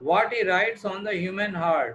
What he writes on the human heart,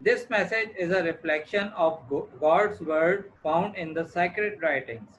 This message is a reflection of God's word found in the sacred writings.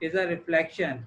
is a reflection,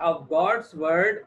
of God's word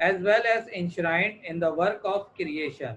as well as enshrined in the work of creation,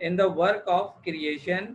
in the work of creation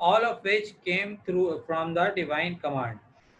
all of which came through from the divine command,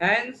Hence,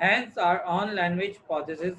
Hence our own language possesses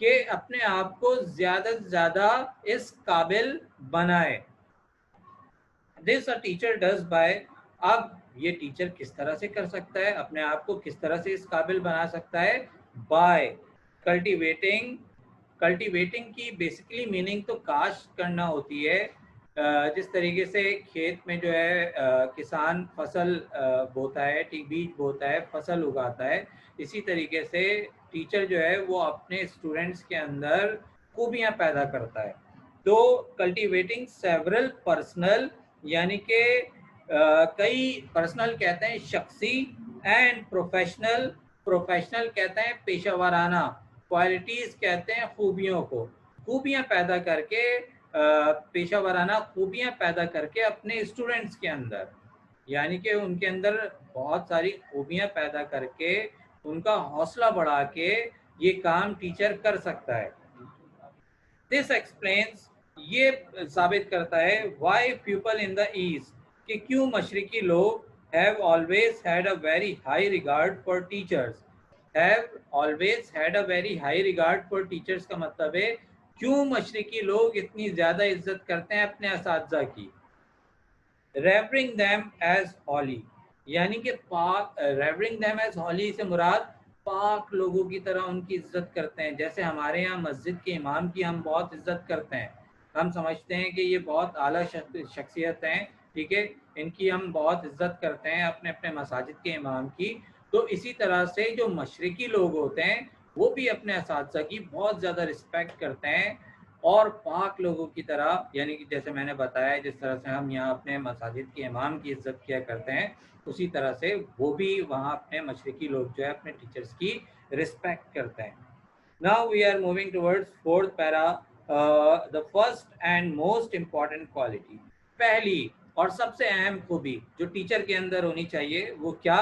کہ اپنے آپ کو زیادہ سے زیادہ اس قابل بنائے. This a teacher does by. اب یہ ٹیچر کس طرح سے کر سکتا ہے، اپنے آپ کو کس طرح سے اس قابل بنا سکتا ہے؟ by cultivating. کلٹیویٹنگ کی بیسیکلی میننگ تو کاشت کرنا ہوتی ہے، جس طریقے سے کھیت میں جو ہے کسان فصل بوتا ہے، بیج بوتا ہے، فصل اگاتا ہے، اسی طریقے سے ٹیچر جو ہے وہ اپنے اسٹوڈنٹس کے اندر خوبیاں پیدا کرتا ہے. تو کلٹیویٹنگ سیورل پرسنل، یعنی کہ کئی پرسنل کہتے ہیں شخصی، اینڈ پروفیشنل، پروفیشنل کہتے ہیں پیشہ ورانہ، کوالٹیز کہتے ہیں خوبیوں کو، خوبیاں پیدا کر کے پیشہ ورانہ خوبیاں پیدا کر کے اپنے اسٹوڈنٹس کے اندر، یعنی کہ ان کے اندر بہت ساری خوبیاں پیدا کر کے ان کا حوصلہ بڑھا کے یہ کام ٹیچر کر سکتا ہے. دس ایکسپلینس، یہ ثابت کرتا ہے why people in the east، کہ کیوں مشرقی لوگ have always had a very high regard for teachers. have always had a very high regard for teachers کا مطلب ہے کیوں مشرقی لوگ اتنی زیادہ عزت کرتے ہیں اپنے اساتذہ کی. revering them as holy، یعنی کہ پاک، revering them as holy سے مراد پاک لوگوں کی طرح ان کی عزت کرتے ہیں. جیسے ہمارے یہاں مسجد کے امام کی ہم بہت عزت کرتے ہیں، ہم سمجھتے ہیں کہ یہ بہت اعلیٰ شخصیت ہیں، ٹھیک ہے، ان کی ہم بہت عزت کرتے ہیں اپنے اپنے مساجد کے امام کی. تو اسی طرح سے جو مشرقی لوگ ہوتے ہیں وہ بھی اپنے اساتذہ کی بہت زیادہ رسپیکٹ کرتے ہیں، اور پاک لوگوں کی طرح، یعنی کہ جیسے میں نے بتایا جس طرح سے ہم یہاں اپنے مساجد کے امام کی عزت کیا کرتے ہیں، اسی طرح سے وہ بھی وہاں اپنے مشرقی لوگ جو ہے اپنے ٹیچرز کی رسپیکٹ کرتے ہیں. Now we are moving towards fourth para, the first and most important quality. پہلی اور سب سے اہم خوبی جو ٹیچر کے اندر ہونی چاہیے وہ کیا؟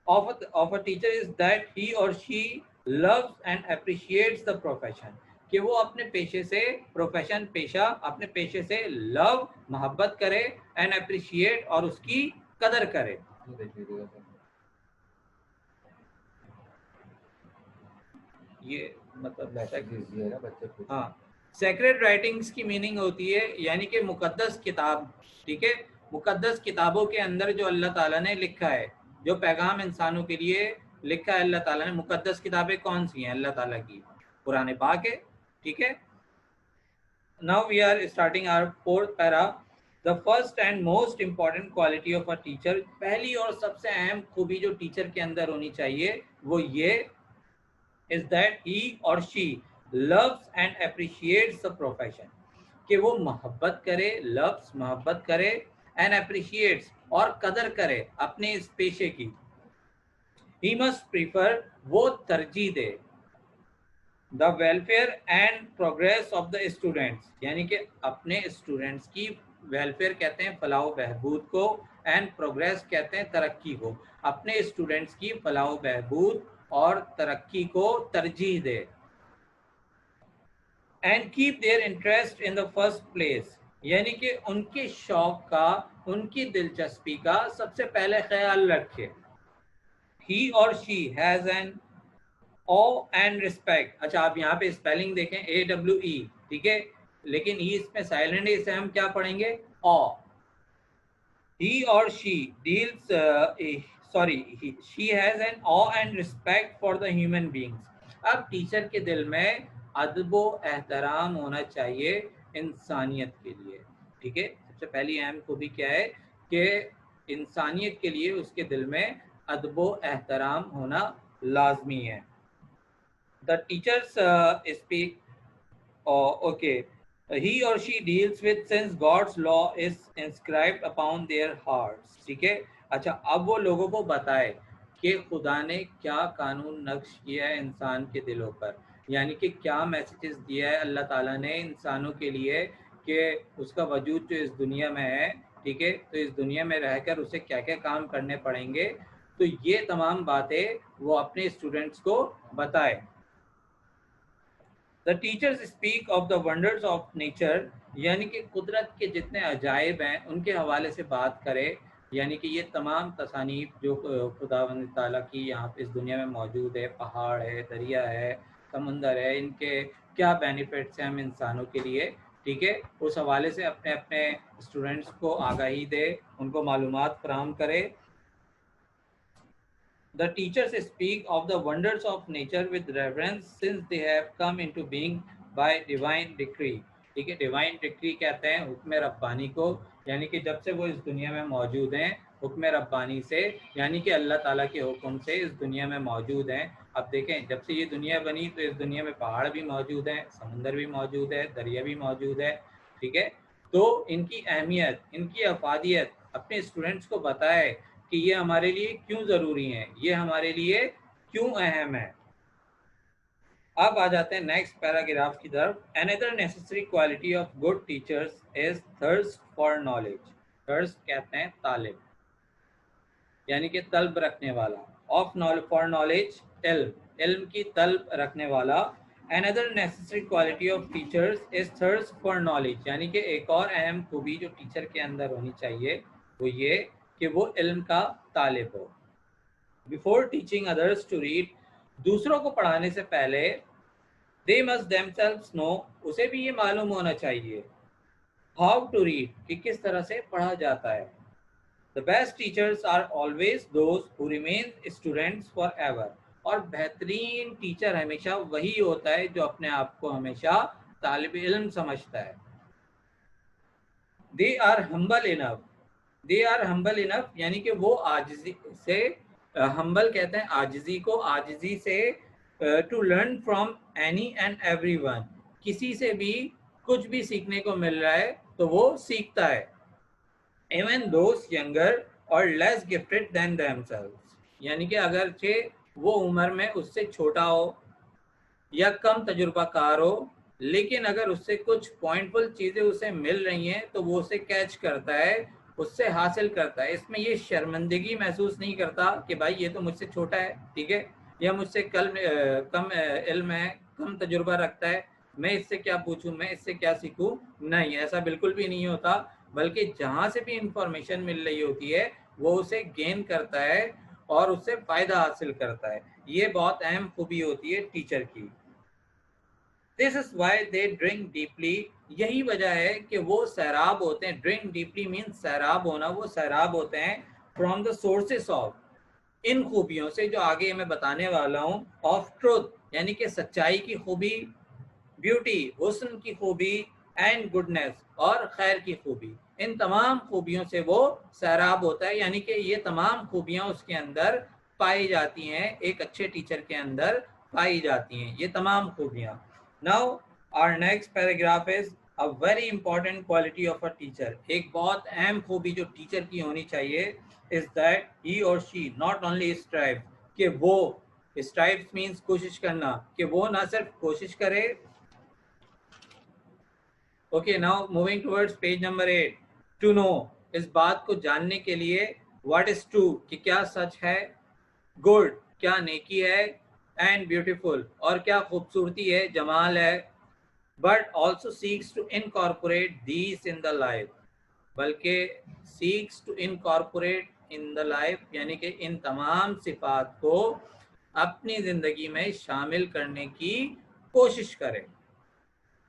of a teacher is that he or she loves and appreciates the profession، کہ وہ اپنے پیشے سے، پروفیشن پیشہ، اپنے پیشے سے لو، محبت کرے، اینڈ اپریشیٹ، اور اس کی قدر کرے. یہ مطلب ہاں، سیکریڈ رائٹنگز کی میننگ ہوتی ہے یعنی کہ مقدس کتاب، ٹھیک ہے، مقدس کتابوں کے اندر جو اللہ تعالیٰ نے لکھا ہے، جو پیغام انسانوں کے لیے لکھا ہے اللہ تعالیٰ نے. مقدس کتابیں کون سی ہیں؟ اللہ تعالیٰ کی قرآن پاک ہے، ٹھیک ہے. Now we are starting our fourth para. The first and most important quality of a teacher، پہلی اور سب سے اہم خوبی جو ٹیچر کے اندر ہونی چاہیے وہ یہ is that he or she loves and appreciates the profession، کہ وہ محبت کرے، loves محبت کرے، and appreciates اور قدر کرے اپنے اس پیشے کی. He must prefer، وہ ترجیح دے، the welfare and progress of the students، یعنی کہ اپنے اسٹوڈنٹس کی ویلفیئر کہتے ہیں فلاح و بہبود کو، اینڈ پروگریس کہتے ہیں ترقی کو، اپنے اسٹوڈنٹس کی فلاح و بہبود اور ترقی کو ترجیح دے. And keep their interest in the first place, یعنی کہ ان کے شوق کا، ان کی دلچسپی کا سب سے پہلے خیال رکھے. He or she has an awe and respect. اچھا آپ یہاں پہ اسپیلنگ دیکھیں AWE، ٹھیک ہے، لیکن ہی اس میں سائلنٹ ہے، اسے ہم کیا پڑھیں گے؟ awe. He or she deals she has an awe and respect for the human beings. اب ٹیچر کے دل میں ادب و احترام ہونا چاہیے انسانیت کے لیے، ٹھیک ہے. سب سے پہلی اہم خوبی کیا ہے کہ انسانیت کے لیے اس کے دل میں ادب و احترام ہونا لازمی ہے. The teachers speak okay, he or she deals with since God's law is inscribed upon their hearts، ٹھیک ہے. اچھا اب وہ لوگوں کو بتائے کہ خدا نے کیا قانون نقش کیا ہے انسان کے دلوں پر، یعنی کہ کیا میسیجز دیا ہے اللہ تعالیٰ نے انسانوں کے لیے کہ اس کا وجود جو اس دنیا میں ہے، ٹھیک ہے، تو اس دنیا میں رہ کر اسے کیا کیا کام کرنے پڑیں گے. تو یہ تمام باتیں وہ اپنے اسٹوڈنٹس کو بتائے. The teachers speak of the wonders of nature، یعنی کہ قدرت کے جتنے عجائب ہیں ان کے حوالے سے بات کرے. یعنی کہ یہ تمام تصانیف جو خداوند تعالیٰ کی یہاں پہ اس دنیا میں موجود ہے، پہاڑ ہے، دریا ہے، سمندر ہے، ان کے کیا بینیفٹس ہیں ہم انسانوں کے لیے، ٹھیک ہے، اس حوالے سے اپنے اپنے اسٹوڈنٹس کو آگاہی دے، ان کو معلومات فراہم کرے. The teachers speak of the wonders of nature with reverence since they have come into being by divine decree. ٹھیک ہے، ڈیوائن ڈکری کہتے ہیں حکم ربانی کو، یعنی کہ جب سے وہ اس دنیا میں موجود ہیں حکم ربانی سے، یعنی کہ اللہ تعالیٰ کے حکم سے اس دنیا میں موجود ہیں. اب دیکھیں جب سے یہ دنیا بنی تو اس دنیا میں پہاڑ بھی موجود ہیں، سمندر بھی موجود ہے، دریا بھی موجود ہے، ٹھیک ہے. تو ان کی اہمیت، ان کی افادیت اپنے اسٹوڈنٹس کو بتائے کہ یہ ہمارے لیے کیوں ضروری ہیں، یہ ہمارے لیے کیوں اہم ہے. اب آ جاتے ہیں نیکسٹ پیراگراف کی طرف. Another necessary quality of good teachers is thirst for knowledge. Thirst کہتے ہیں طالب، یعنی کہ طلب رکھنے والا. Of knowledge for knowledge، علم، علم کی طلب رکھنے والا. Another necessary quality of teachers is thirst for knowledge. یعنی کہ ایک اور اہم خوبی جو ٹیچر کے اندر ہونی چاہیے وہ یہ کہ وہ علم کا طالب ہو. Before teaching others to read، دوسروں کو پڑھانے سے پہلے they must themselves know، اسے بھی یہ معلوم ہونا چاہیے how to read، کہ کس طرح سے پڑھا جاتا ہے. The best teachers are always those who remain students forever. اور بہترین ٹیچر ہمیشہ وہی ہوتا ہے جو اپنے آپ کو ہمیشہ طالب علم سمجھتا ہے. They are humble enough. They are humble enough یعنی کہ وہ عاجزی سے، humble کہتے ہیں عاجزی کو، عاجزی سے to learn from any and everyone، کسی سے بھی کچھ بھی سیکھنے کو مل رہا ہے تو وہ سیکھتا ہے. Even those younger or less gifted than themselves، یعنی کہ اگرچہ وہ عمر میں اس سے چھوٹا ہو یا کم تجربہ کار ہو، لیکن اگر اس سے کچھ پوائنٹفل چیزیں اسے مل رہی ہیں تو وہ اسے کیچ کرتا ہے، اس سے حاصل کرتا ہے. اس میں یہ شرمندگی محسوس نہیں کرتا کہ بھائی یہ تو مجھ سے چھوٹا ہے، ٹھیک ہے، یا مجھ سے کم علم ہے، کم تجربہ رکھتا ہے، میں اس سے کیا پوچھوں، میں اس سے کیا سیکھوں. نہیں، ایسا بالکل بھی نہیں ہوتا، بلکہ جہاں سے بھی انفارمیشن مل رہی ہوتی ہے وہ اسے گین کرتا ہے اور اس سے فائدہ حاصل کرتا ہے. یہ بہت اہم خوبی ہوتی ہے ٹیچر کی. This is why they drink deeply، یہی وجہ ہے کہ وہ سیراب ہوتے ہیں. drink deeply means سیراب ہونا، وہ سیراب ہوتے ہیں from the sources of، ان خوبیوں سے جو آگے میں بتانے والا ہوں. of truth یعنی کہ سچائی کی خوبی، بیوٹی حسن کی خوبی، اینڈ گڈنس اور خیر کی خوبی، ان تمام خوبیوں سے وہ سیراب ہوتا ہے. یعنی کہ یہ تمام خوبیاں اس کے اندر پائی جاتی ہیں، ایک اچھے ٹیچر کے اندر پائی جاتی ہیں یہ تمام خوبیاں. Now our next paragraph is a very important quality of a teacher. ایک بہت اہم خوبی جو ٹیچر کی ہونی چاہیے is that he or she not only strives، کہ وہ strives means کوشش کرنا، کہ وہ نہ صرف کوشش کرے. Okay, now moving towards page number 8. To know، اس بات کو جاننے کے لیے. What is true، کہ کیا سچ ہے. Good، کیا نیکی ہے. And beautiful، اور کیا خوبصورتی ہے، جمال ہے. But also seeks to incorporate these in the life، بلکہ seeks to incorporate in the life یعنی کہ ان تمام صفات کو اپنی زندگی میں شامل کرنے کی کوشش کرے.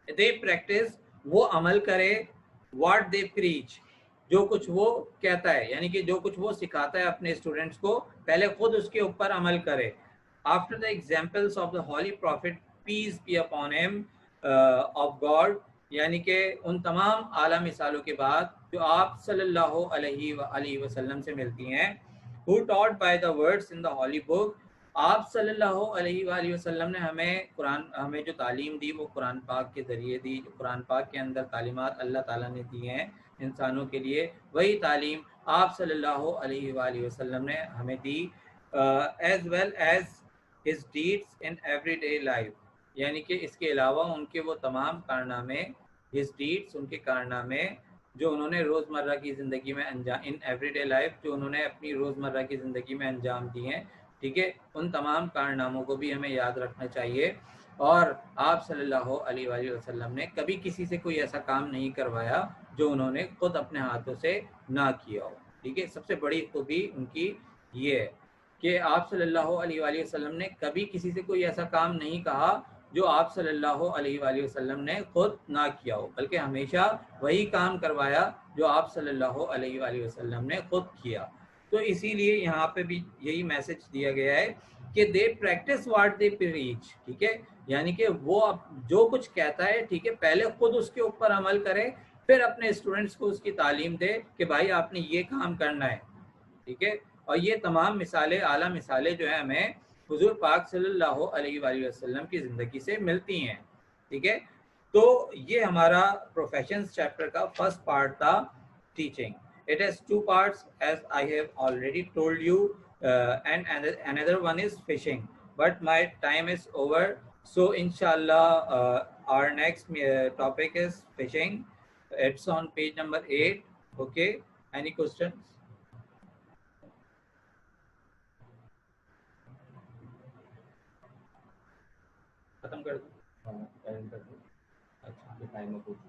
They practice، وہ عمل کرے. What they preach، جو کچھ وہ کہتا ہے، یعنی کہ جو کچھ وہ سکھاتا ہے اپنے اسٹوڈنٹس کو پہلے خود اس کے اوپر عمل کرے. After the examples of the holy prophet peace be upon him of God، یعنی کہ ان تمام اعلیٰ مثالوں کے بعد جو آپ صلی اللہ علیہ وآلہ وسلم سے ملتی ہیں. Who taught by the words in the holy book، آپ صلی اللہ علیہ وآلہ وسلم نے ہمیں جو تعلیم دی وہ قرآن پاک کے ذریعے دی. جو قرآن پاک کے اندر تعلیمات اللہ تعالیٰ نے دی ہیں انسانوں کے لیے، وہی تعلیم آپ صلی اللہ علیہ وآلہ وسلم نے ہمیں دی. as well as his deeds in everyday life، یعنی کہ اس کے علاوہ ان کے وہ تمام کارنامے، his deeds ان کے کارنامے جو انہوں نے روزمرہ کی زندگی میں انجام، in everyday life جو انہوں نے اپنی روزمرہ کی زندگی میں انجام دی ہیں، ٹھیک ہے، ان تمام کارناموں کو بھی ہمیں یاد رکھنا چاہیے. اور آپ صلی اللہ علیہ وآلہ وسلم نے کبھی کسی سے کوئی ایسا کام نہیں کروایا جو انہوں نے خود اپنے ہاتھوں سے نہ کیا ہو. ٹھیک ہے. سب سے بڑی خوبی ان کی یہ ہے کہ آپ صلی اللہ علیہ وآلہ وسلم نے کبھی کسی سے کوئی ایسا کام نہیں کہا جو آپ صلی اللہ علیہ وآلہ وسلم نے خود نہ کیا ہو، بلکہ ہمیشہ وہی کام کروایا جو آپ صلی اللہ علیہ وآلہ وسلم نے خود کیا. تو اسی لیے یہاں پہ بھی یہی میسج دیا گیا ہے کہ دے پریکٹس واٹ دے پریچ. ٹھیک ہے، یعنی کہ وہ جو کچھ کہتا ہے، ٹھیک ہے، پہلے خود اس کے اوپر عمل کرے، پھر اپنے اسٹوڈنٹس کو اس کی تعلیم دے کہ بھائی آپ نے یہ کام کرنا ہے. ٹھیک ہے، اور یہ تمام مثالیں، اعلیٰ مثالیں جو ہیں ہمیں حضور پاک صلی اللہ علیہ وآلہ وسلم کی زندگی سے ملتی ہیں. ٹھیک ہے، تو یہ ہمارا پروفیشنز چیپٹر کا فرسٹ پارٹ تھا، teaching. It has two parts as I have already told you, and another one is fishing. But my time is over, so inshallah our next topic is fishing. It's on page number 8. Okay, any questions? ختم کر دوں؟ اچھا، time پوچھ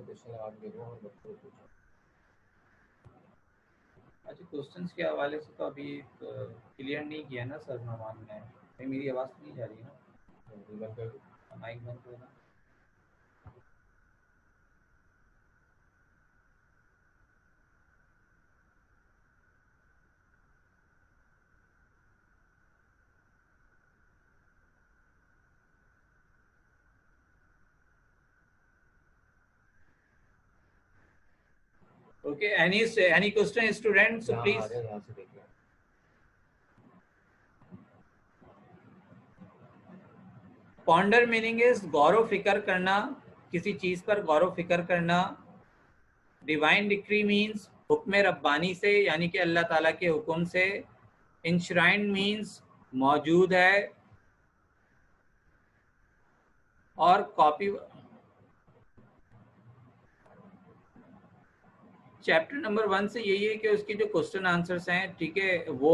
question لگا کے دو اور بچوں کو پوچھو. اچھا، کوشچنس کے حوالے سے تو ابھی کلیئر نہیں کیا نا سر نعمان نے. میری آواز نہیں جا رہی ہے نا؟ مائک بند کرنا. Okay, any question students, so please. یہاں سے دیکھ لیں. پونڈر میننگ از غور و فکر کرنا، کسی چیز پر غور و فکر کرنا. ڈیوائن ڈکری مینس حکم ربانی سے، یعنی کہ اللہ تعالیٰ کے حکم سے. انشرائنڈ مینس موجود ہے. اور کاپی چیپٹر نمبر 1 سے یہی ہے کہ اس کی جو کوسچن آنسرس ہیں، ٹھیک ہے، وہ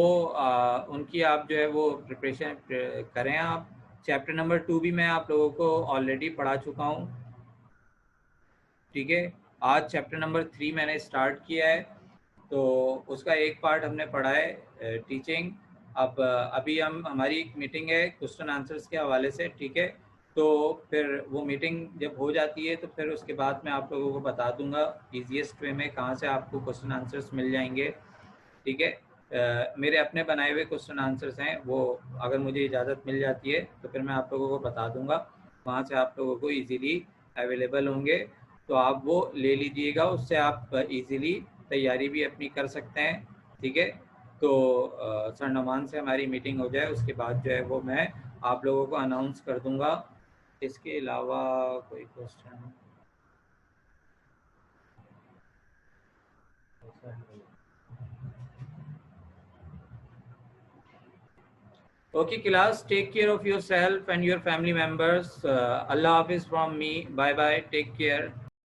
ان کی آپ جو ہے وہ پریپریشن کریں. آپ چیپٹر نمبر 2 بھی میں آپ لوگوں کو آلریڈی پڑھا چکا ہوں. ٹھیک ہے، آج چیپٹر نمبر 3 میں نے اسٹارٹ کیا ہے، تو اس کا ایک پارٹ ہم نے پڑھا ہے ٹیچنگ. اب ابھی ہماری ایک میٹنگ ہے کوسچن آنسرس کے حوالے سے. ٹھیک ہے، تو پھر وہ میٹنگ جب ہو جاتی ہے تو پھر اس کے بعد میں آپ لوگوں کو بتا دوں گا ایزیسٹ وے میں کہاں سے آپ کو کوسچن آنسرس مل جائیں گے. ٹھیک ہے، میرے اپنے بنائے ہوئے کوسچن آنسرس ہیں، وہ اگر مجھے اجازت مل جاتی ہے تو پھر میں آپ لوگوں کو بتا دوں گا، وہاں سے آپ لوگوں کو ایزیلی اویلیبل ہوں گے. تو آپ وہ لے لیجئے گا، اس سے آپ ایزیلی تیاری بھی اپنی کر سکتے ہیں. ٹھیک ہے، تو سر نعمان سے ہماری میٹنگ ہو جائے، اس کے بعد جو ہے وہ میں آپ لوگوں کو اناؤنس کر دوں گا. اس کے علاوہ کوئی question? Okay class, take care of yourself and your family members. Allah Hafiz from me. Bye bye, take care.